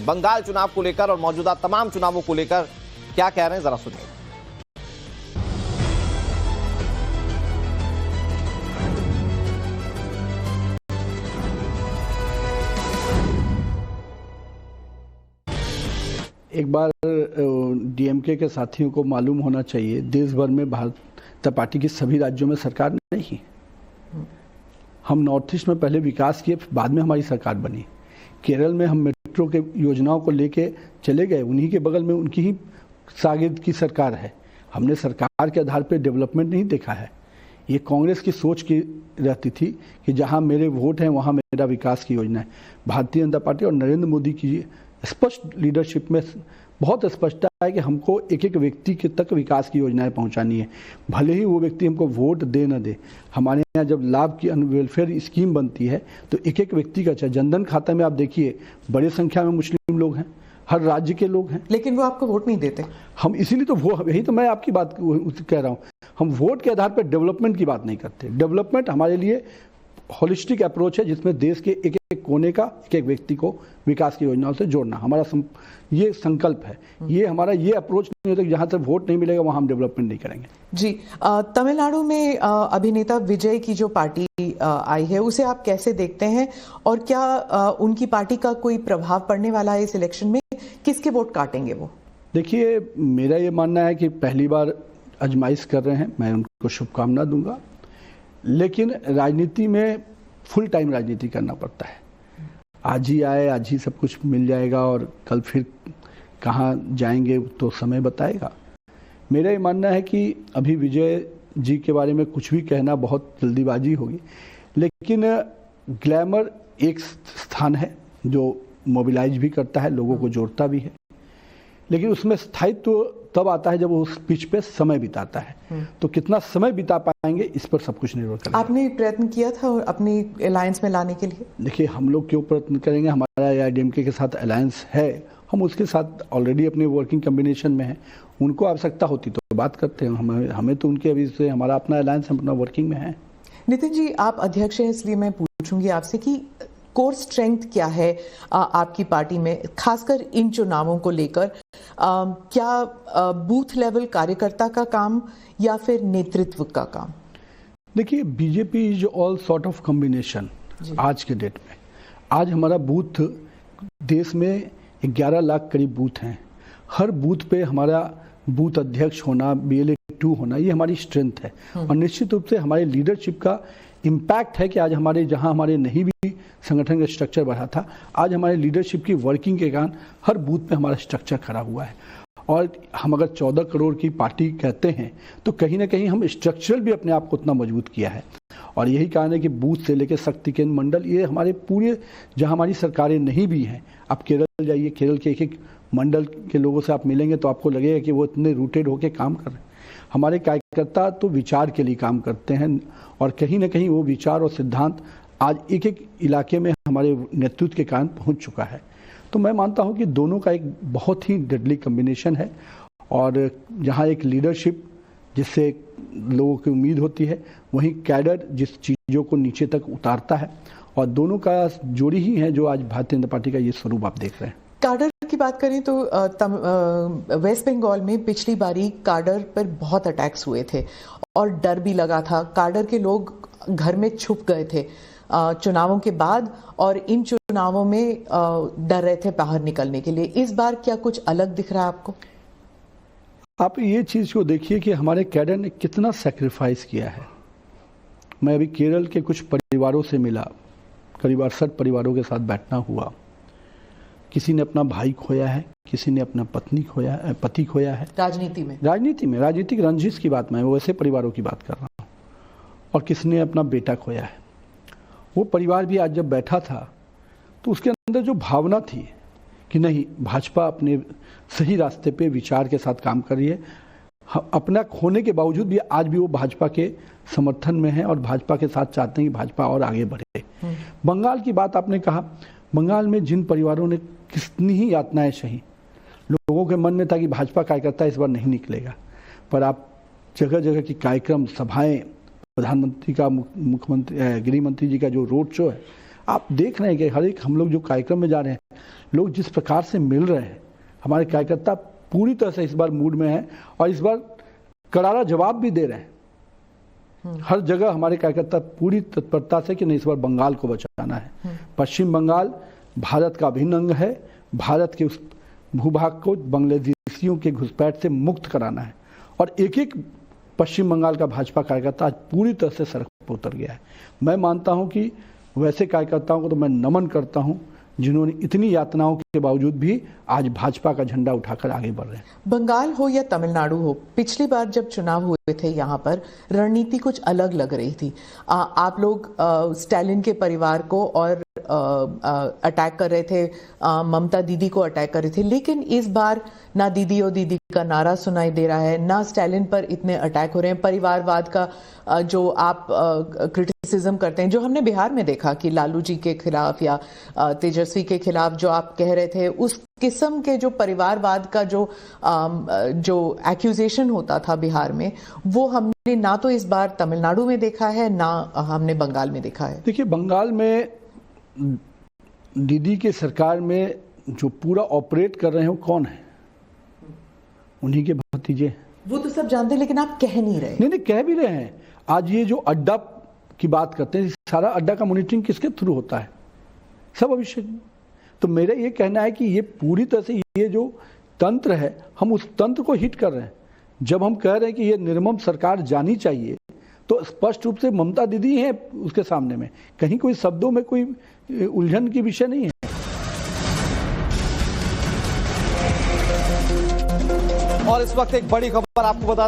बंगाल चुनाव को लेकर और मौजूदा तमाम चुनावों को लेकर क्या कह रहे हैं, जरा सुनिए। एक बार डीएमके के साथियों को मालूम होना चाहिए, देश भर में भारतीय जनता पार्टी की सभी राज्यों में सरकार नहीं। हम नॉर्थ ईस्ट में पहले विकास किए, बाद में हमारी सरकार बनी। केरल में हम मेट्रो के योजनाओं को लेके चले गए, उन्हीं के बगल में उनकी ही शागिर्द की सरकार है। हमने सरकार के आधार पर डेवलपमेंट नहीं देखा है। ये कांग्रेस की सोच की रहती थी कि जहां मेरे वोट हैं वहां मेरा विकास की योजना है। भारतीय जनता पार्टी और नरेंद्र मोदी की स्पष्ट लीडरशिप में बहुत स्पष्टता है कि हमको एक एक व्यक्ति के तक विकास की योजनाएं पहुंचानी है, भले ही वो व्यक्ति हमको वोट दे न दे। हमारे यहाँ जब लाभ की वेलफेयर स्कीम बनती है तो एक एक व्यक्ति का, चाहे जनधन खाता में आप देखिए बड़ी संख्या में मुस्लिम लोग हैं, हर राज्य के लोग हैं, लेकिन वो आपको वोट नहीं देते। हम इसीलिए तो वो, यही तो मैं आपकी बात कह रहा हूँ, हम वोट के आधार पर डेवलपमेंट की बात नहीं करते। डेवलपमेंट हमारे लिए होलिस्टिक अप्रोच है जिसमें देश के एक एक कोने का एक एक व्यक्ति को विकास की योजनाओं से जोड़ना हमारा ये संकल्प है। ये हमारा ये अप्रोच नहीं होता कि जहां तक वोट नहीं मिलेगा वहां हम डेवलपमेंट नहीं करेंगे। जी, तमिलनाडु में अभिनेता विजय की जो पार्टी आई है उसे आप कैसे देखते हैं, और क्या उनकी पार्टी का कोई प्रभाव पड़ने वाला है इस इलेक्शन में? किसके वोट काटेंगे वो? देखिए, मेरा ये मानना है कि पहली बार आजमाइश कर रहे हैं, मैं उनको शुभकामना दूंगा, लेकिन राजनीति में फुल टाइम राजनीति करना पड़ता है। आज ही आए, आज ही सब कुछ मिल जाएगा और कल फिर कहाँ जाएंगे तो समय बताएगा। मेरा ये मानना है कि अभी विजय जी के बारे में कुछ भी कहना बहुत जल्दीबाजी होगी, लेकिन ग्लैमर एक स्थान है जो मोबिलाइज भी करता है, लोगों को जोड़ता भी है, लेकिन उसमें स्थायित्व तब आता है जब वो उस पिच पे समय बिताता है। तो कितना समय बिता पाएंगे इस पर सब कुछ निर्भर करेगा। आपने प्रयत्न किया था अपनी अलायंस में लाने के लिए? देखिए, हम लोग क्यों प्रयत्न करेंगे, हमारा एआईडीएमके के साथ अलायंस है, हम उसके साथ ऑलरेडी अपने वर्किंग कम्बिनेशन में हैं। उनको आवश्यकता होती तो बात करते हैं, हमें तो उनके अभी से हमारा अपना अलायंस अपना वर्किंग में है। नितिन जी, आप अध्यक्ष हैं इसलिए मैं पूछूंगी आपसे कि कोर स्ट्रेंथ क्या है आपकी पार्टी में, खासकर इन चुनावों को लेकर? क्या बूथ लेवल कार्यकर्ता का काम या फिर नेतृत्व का काम? देखिए, BJP is all sort of combination. आज के डेट में आज हमारा बूथ, देश में 11 लाख करीब बूथ हैं, हर बूथ पे हमारा बूथ अध्यक्ष होना, BLA 2 होना, ये हमारी स्ट्रेंथ है। और निश्चित रूप से हमारे लीडरशिप का इम्पैक्ट है कि आज हमारे जहां हमारे नहीं भी संगठन का स्ट्रक्चर बढ़ा था, आज हमारे लीडरशिप की वर्किंग के कारण हर बूथ पे हमारा स्ट्रक्चर खड़ा हुआ है। और हम अगर 14 करोड़ की पार्टी कहते हैं तो कहीं ना कहीं हम स्ट्रक्चरल भी अपने आप को उतना मजबूत किया है। और यही कारण है कि बूथ से लेकर शक्ति केंद्र मंडल, ये हमारे पूरे, जहां हमारी सरकारें नहीं भी हैं, आप केरल जाइए, केरल के एक एक मंडल के लोगों से आप मिलेंगे तो आपको लगेगा कि वो इतने रूटेड होकर काम कर रहे हैं। हमारे कार्यकर्ता तो विचार के लिए काम करते हैं और कहीं ना कहीं वो विचार और सिद्धांत आज एक एक इलाके में हमारे नेतृत्व के कारण पहुंच चुका है। तो मैं मानता हूं कि दोनों का एक बहुत ही डेडली कॉम्बिनेशन है, और जहां एक लीडरशिप जिससे लोगों की उम्मीद होती है, वहीं कैडर जिस चीज़ों को नीचे तक उतारता है, और दोनों का जोड़ी ही है जो आज भारतीय जनता पार्टी का ये स्वरूप आप देख रहे हैं। काडर की बात करें तो वेस्ट बंगाल में पिछली बारी काडर पर बहुत अटैक्स हुए थे और डर भी लगा था। काडर के लोग घर में छुप गए थे चुनावों के बाद, और इन चुनावों में डर रहे थे बाहर निकलने के लिए। इस बार क्या कुछ अलग दिख रहा है आपको? आप ये चीज़ को देखिए कि हमारे कैडर ने कितना सैक्रिफाइस किया है। मैं अभी केरल के कुछ परिवारों से मिला, करीब 68 परिवारों के साथ बैठना हुआ। किसी ने अपना भाई खोया है, किसी ने अपना पति खोया है। राजनीतिक रंजिश की बात, मैं वैसे परिवारों की बात कर रहा हूँ। और किसी ने अपना बेटा खोया है। वो परिवार भी आज जब बैठा था तो उसके अंदर जो भावना थी कि नहीं, भाजपा अपने सही रास्ते पे विचार के साथ काम कर रही है, अपना खोने के बावजूद भी आज भी वो भाजपा के समर्थन में है और भाजपा के साथ चाहते हैं कि भाजपा और आगे बढ़े। बंगाल की बात आपने कहा, बंगाल में जिन परिवारों ने कितनी ही यातनाएं सही, लोगों के मन में था कि भाजपा कार्यकर्ता इस बार नहीं निकलेगा, पर आप जगह जगह की कार्यक्रम, सभाएं, प्रधानमंत्री का, मुख्यमंत्री, गृह मंत्री जी का जो रोड शो है, आप देख रहे हैं कि हर एक हम लोग जो कार्यक्रम में जा रहे हैं, लोग जिस प्रकार से मिल रहे हैं, हमारे कार्यकर्ता पूरी तरह से इस बार मूड में हैं और इस बार करारा जवाब भी दे रहे हैं। हर जगह हमारे कार्यकर्ता पूरी तत्परता से कि नहीं, इस बार बंगाल को बचाना है। पश्चिम बंगाल भारत का अभिन्न अंग है। भारत के उस भूभाग को बांग्लादेशियों के घुसपैठ से मुक्त कराना है और एक एक पश्चिम बंगाल का भाजपा कार्यकर्ता आज पूरी तरह से सड़क पर उतर गया है। मैं मानता हूं कि वैसे कार्यकर्ताओं को तो मैं नमन करता हूं जिन्होंने इतनी यातनाओं के बावजूद भी आज भाजपा का झंडा उठाकर आगे बढ़ रहे हैं। बंगाल हो या तमिलनाडु हो, पिछली बार जब चुनाव हुए थे यहाँ पर रणनीति कुछ अलग लग रही थी। आप लोग स्टालिन के परिवार को और अटैक कर रहे थे, ममता दीदी को अटैक कर रहे थे, लेकिन इस बार ना दीदी और दीदी का नारा सुनाई दे रहा है, ना स्टालिन पर इतने अटैक हो रहे हैं। परिवारवाद का जो आप क्रिटिसिज्म करते हैं, जो हमने बिहार में देखा कि लालू जी के खिलाफ या तेजस्वी के खिलाफ जो आप कह रहे थे, उस किस्म के जो परिवारवाद का जो एक्यूजेशन होता था बिहार में, वो हमने ना तो इस बार तमिलनाडु में देखा है, ना हमने बंगाल में देखा है। देखिए, बंगाल में दीदी के सरकार में जो पूरा ऑपरेट कर रहे हैं वो कौन है? उन्हीं के भतीजे। वो तो सब जानते हैं, लेकिन आप कह नहीं रहे। नहीं, कह भी रहे हैं। आज ये जो अड्डा की बात करते हैं, सारा अड्डा का मॉनिटरिंग किसके थ्रू होता है? सब अभिषेक। तो मेरा ये कहना है कि ये पूरी तरह से ये जो तंत्र है, हम उस तंत्र को हिट कर रहे हैं। जब हम कह रहे हैं कि ये निर्मम सरकार जानी चाहिए, तो स्पष्ट रूप से ममता दीदी है उसके सामने में, कहीं कोई शब्दों में कोई उलझन की विषय नहीं है। और इस वक्त एक बड़ी खबर आपको बता